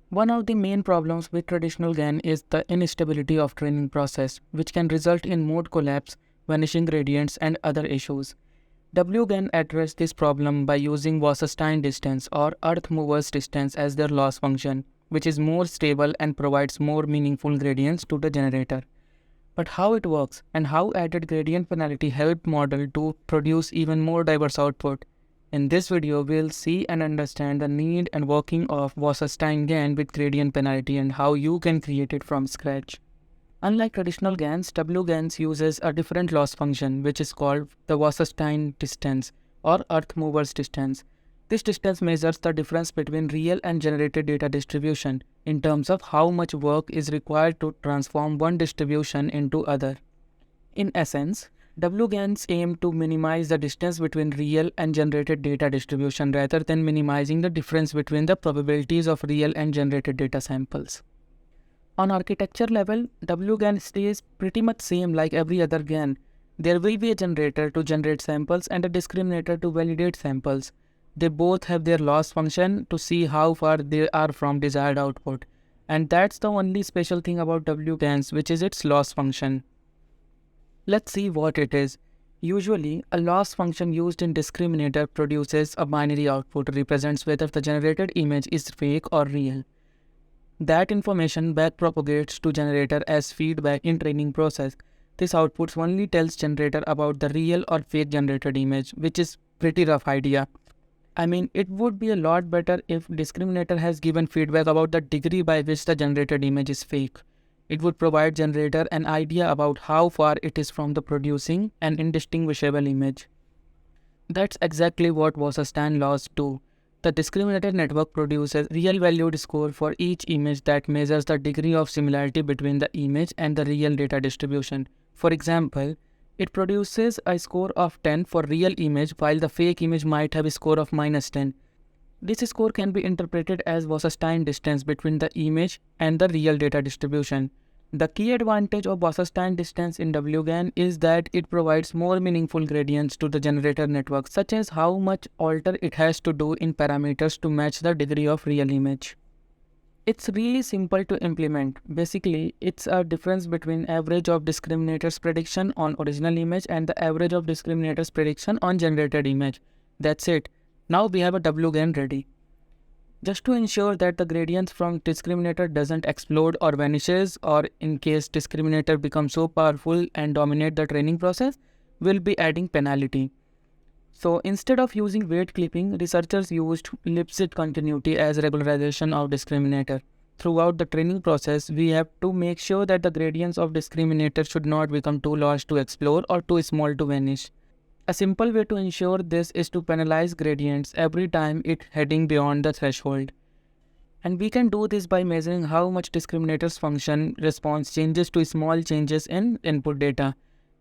One of the main problems with traditional GAN is the instability of training process, which can result in mode collapse, vanishing gradients, and other issues. WGAN addressed this problem by using Wasserstein distance or earth movers distance as their loss function, which is more stable and provides more meaningful gradients to the generator. But how it works and how added gradient penalty helped model to produce even more diverse output. In this video, we'll see and understand the need and working of Wasserstein GAN with gradient penalty and how you can create it from scratch. Unlike traditional GANs, WGANs uses a different loss function which is called the Wasserstein distance or earth movers distance. This distance measures the difference between real and generated data distribution in terms of how much work is required to transform one distribution into other. In essence, WGANs aim to minimize the distance between real and generated data distribution rather than minimizing the difference between the probabilities of real and generated data samples. On architecture level, WGAN stays pretty much same like every other GAN. There will be a generator to generate samples and a discriminator to validate samples. They both have their loss function to see how far they are from desired output. And that's the only special thing about WGANs, which is its loss function. Let's see what it is. Usually, a loss function used in discriminator produces a binary output represents whether the generated image is fake or real. That information backpropagates to generator as feedback in training process. This output only tells generator about the real or fake generated image, which is pretty rough idea. I mean, it would be a lot better if discriminator has given feedback about the degree by which the generated image is fake. It would provide generator an idea about how far it is from the producing an indistinguishable image. That's exactly what Wasserstein laws do. The discriminator network produces real-valued score for each image that measures the degree of similarity between the image and the real data distribution. For example, it produces a score of 10 for real image while the fake image might have a score of -10. This score can be interpreted as Wasserstein distance between the image and the real data distribution. The key advantage of Wasserstein distance in WGAN is that it provides more meaningful gradients to the generator network, such as how much alter it has to do in parameters to match the degree of real image. It's really simple to implement. Basically, it's a difference between average of discriminator's prediction on original image and the average of discriminator's prediction on generated image. That's it. Now we have a WGAN ready. Just to ensure that the gradients from discriminator doesn't explode or vanishes, or in case discriminator becomes so powerful and dominate the training process, we'll be adding penalty. So instead of using weight clipping, researchers used Lipschitz continuity as regularization of discriminator. Throughout the training process, we have to make sure that the gradients of discriminator should not become too large to explode or too small to vanish. A simple way to ensure this is to penalize gradients every time it heading beyond the threshold. And we can do this by measuring how much discriminator's function response changes to small changes in input data.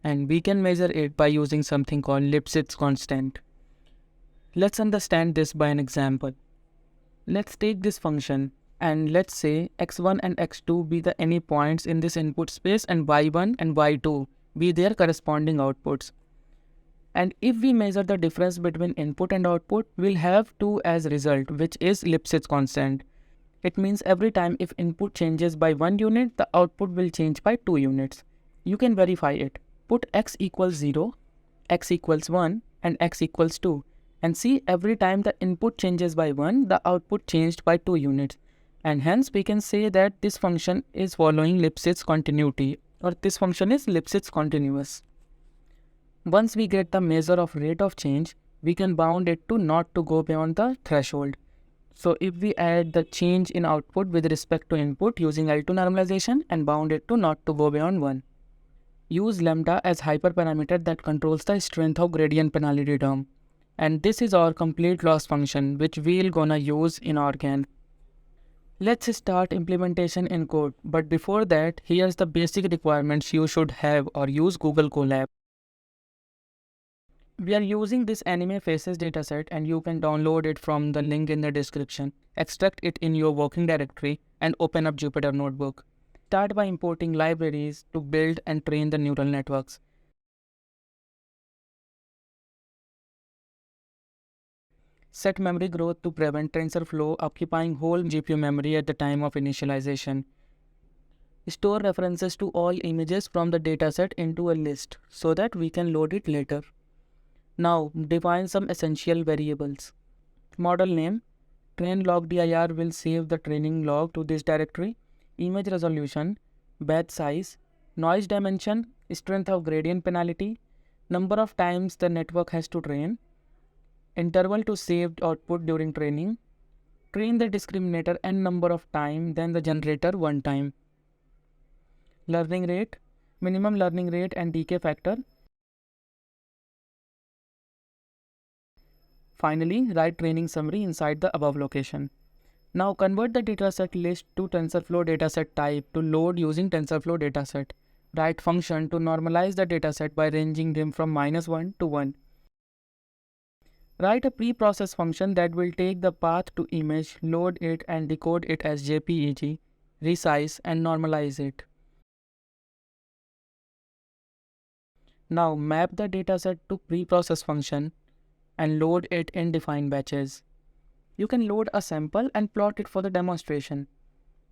And we can measure it by using something called Lipschitz constant. Let's understand this by an example. Let's take this function and let's say x1 and x2 be the any points in this input space and y1 and y2 be their corresponding outputs. And if we measure the difference between input and output, we'll have 2 as result, which is Lipschitz constant. It means every time if input changes by 1 unit, the output will change by 2 units. You can verify it. Put x equals 0, x equals 1 and x equals 2 and see every time the input changes by 1, the output changed by 2 units. And hence we can say that this function is following Lipschitz continuity, or this function is Lipschitz continuous. Once we get the measure of rate of change, we can bound it to not to go beyond the threshold. So if we add the change in output with respect to input using L2 normalization and bound it to not to go beyond 1. Use lambda as hyperparameter that controls the strength of gradient penalty term. And this is our complete loss function which we'll gonna use in our GAN. Let's start implementation in code, but before that, here's the basic requirements you should have or use Google Colab. We are using this anime faces dataset and you can download it from the link in the description. Extract it in your working directory and open up Jupyter Notebook. Start by importing libraries to build and train the neural networks. Set memory growth to prevent TensorFlow occupying whole GPU memory at the time of initialization. Store references to all images from the dataset into a list so that we can load it later. Now, define some essential variables. Model name. Train log dir will save the training log to this directory. Image resolution, batch size, noise dimension, strength of gradient penalty, number of times the network has to train, interval to saved output during training, train the discriminator n number of time, then the generator one time. Learning rate, minimum learning rate and decay factor. Finally, write training summary inside the above location. Now convert the dataset list to TensorFlow dataset type to load using TensorFlow dataset. Write function to normalize the dataset by ranging them from -1 to 1. Write a pre-process function that will take the path to image, load it and decode it as JPEG, resize and normalize it. Now map the dataset to pre-process function and load it in defined batches. You can load a sample and plot it for the demonstration.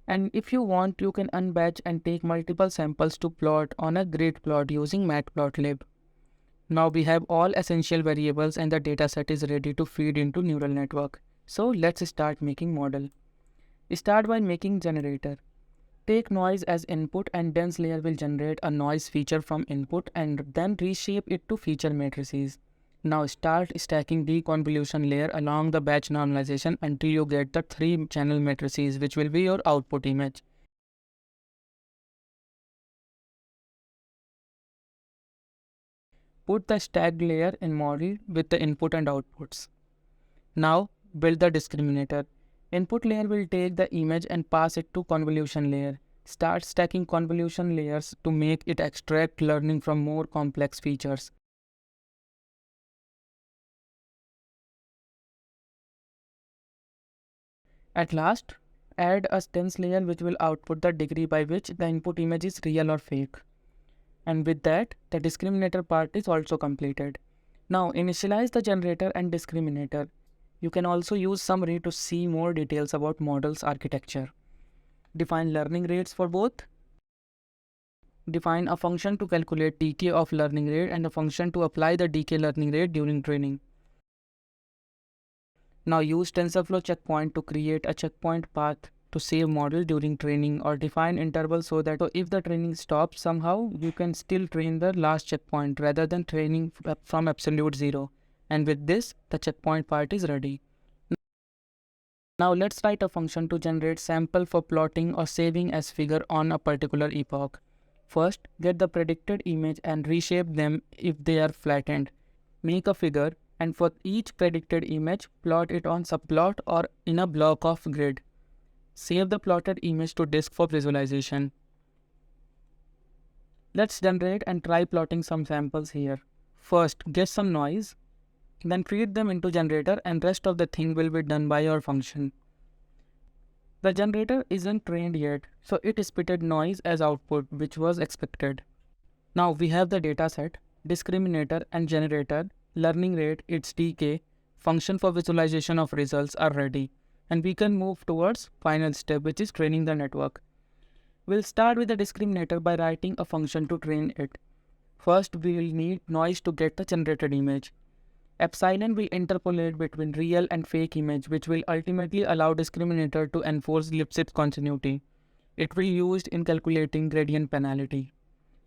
And if you want, you can unbatch and take multiple samples to plot on a grid plot using matplotlib. Now we have all essential variables and the dataset is ready to feed into neural network. So let's start making model. Start by making generator. Take noise as input and dense layer will generate a noise feature from input and then reshape it to feature matrices. Now start stacking deconvolution layer along the batch normalization until you get the 3 channel matrices which will be your output image. Put the stacked layer in model with the input and outputs. Now build the discriminator. Input layer will take the image and pass it to convolution layer. Start stacking convolution layers to make it extract learning from more complex features. At last, add a dense layer which will output the degree by which the input image is real or fake. And with that, the discriminator part is also completed. Now initialize the generator and discriminator. You can also use summary to see more details about model's architecture. Define learning rates for both. Define a function to calculate decay of learning rate and a function to apply the decay learning rate during training. Now use TensorFlow checkpoint to create a checkpoint path to save model during training or define interval so that if the training stops somehow, you can still train the last checkpoint rather than training from absolute zero. And with this, the checkpoint part is ready. Now let's write a function to generate sample for plotting or saving as figure on a particular epoch. First, get the predicted image and reshape them if they are flattened. Make a figure and for each predicted image, plot it on subplot or in a block of grid. Save the plotted image to disk for visualization. Let's generate and try plotting some samples here. First, get some noise, then feed them into generator and rest of the thing will be done by your function. The generator isn't trained yet, so it spitted noise as output, which was expected. Now we have the dataset, discriminator and generator, learning rate, its decay, function for visualization of results are ready. And we can move towards final step, which is training the network. We'll start with the discriminator by writing a function to train it. First, we will need noise to get the generated image. Epsilon will interpolate between real and fake image, which will ultimately allow discriminator to enforce Lipschitz continuity. It will be used in calculating gradient penalty.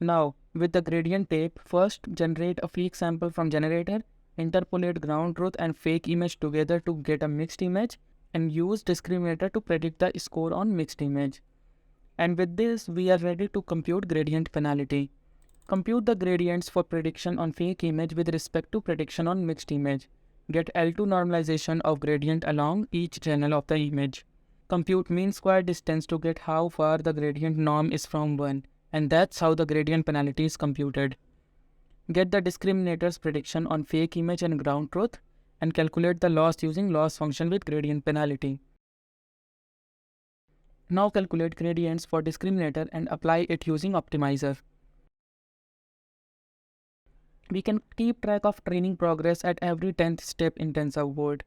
Now, with the gradient tape, first generate a fake sample from generator, interpolate ground truth and fake image together to get a mixed image, and use discriminator to predict the score on mixed image. And with this, we are ready to compute gradient penalty. Compute the gradients for prediction on fake image with respect to prediction on mixed image. Get L2 normalization of gradient along each channel of the image. Compute mean square distance to get how far the gradient norm is from 1. And that's how the gradient penalty is computed. Get the discriminator's prediction on fake image and ground truth and calculate the loss using loss function with gradient penalty. Now calculate gradients for discriminator and apply it using optimizer. We can keep track of training progress at every 10th step in TensorBoard.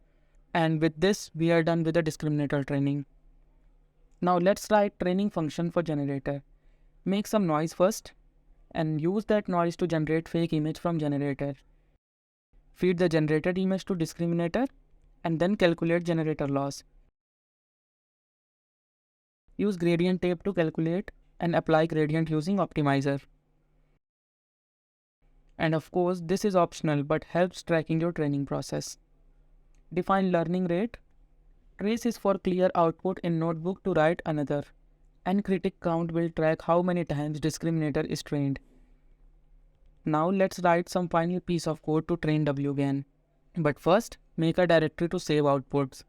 And with this, we are done with the discriminator training. Now let's write training function for generator. Make some noise first and use that noise to generate fake image from generator. Feed the generated image to discriminator and then calculate generator loss. Use gradient tape to calculate and apply gradient using optimizer. And of course, this is optional but helps tracking your training process. Define learning rate. Trace is for clear output in notebook to write another. And critic count will track how many times discriminator is trained. Now let's write some final piece of code to train WGAN. But first, make a directory to save outputs.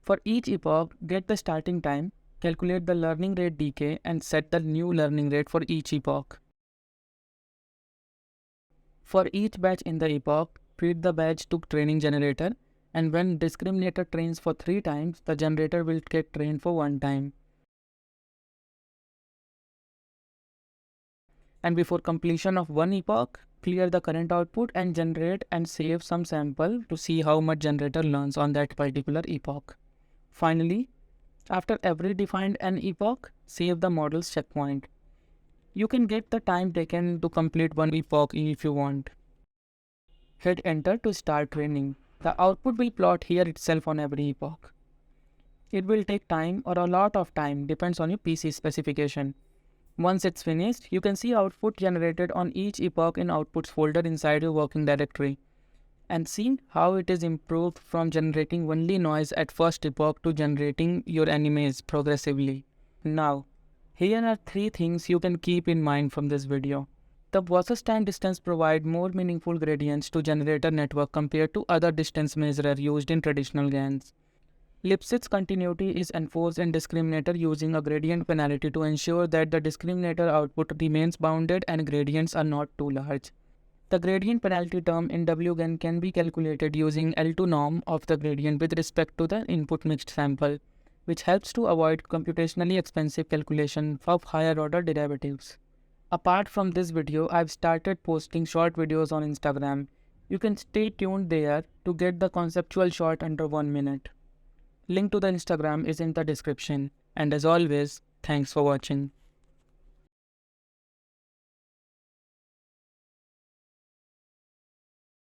For each epoch, get the starting time, calculate the learning rate decay and set the new learning rate for each epoch. For each batch in the epoch, feed the batch to training generator, and when discriminator trains for 3 times, the generator will get trained for 1 time. And before completion of one epoch, clear the current output and generate and save some sample to see how much generator learns on that particular epoch. Finally, after every defined an epoch, save the model's checkpoint. You can get the time taken to complete one epoch if you want. Hit enter to start training. The output will plot here itself on every epoch. It will take time or a lot of time, depends on your PC specification. Once it's finished, you can see output generated on each epoch in outputs folder inside your working directory. And see how it is improved from generating only noise at first epoch to generating your animes progressively. Now, here are 3 things you can keep in mind from this video. The Wasserstein distance provides more meaningful gradients to generator network compared to other distance measurer used in traditional GANs. Lipschitz continuity is enforced in discriminator using a gradient penalty to ensure that the discriminator output remains bounded and gradients are not too large. The gradient penalty term in WGAN can be calculated using L2 norm of the gradient with respect to the input mixed sample, which helps to avoid computationally expensive calculation of higher order derivatives. Apart from this video, I've started posting short videos on Instagram. You can stay tuned there to get the conceptual short under 1 minute. Link to the Instagram is in the description. And as always, thanks for watching.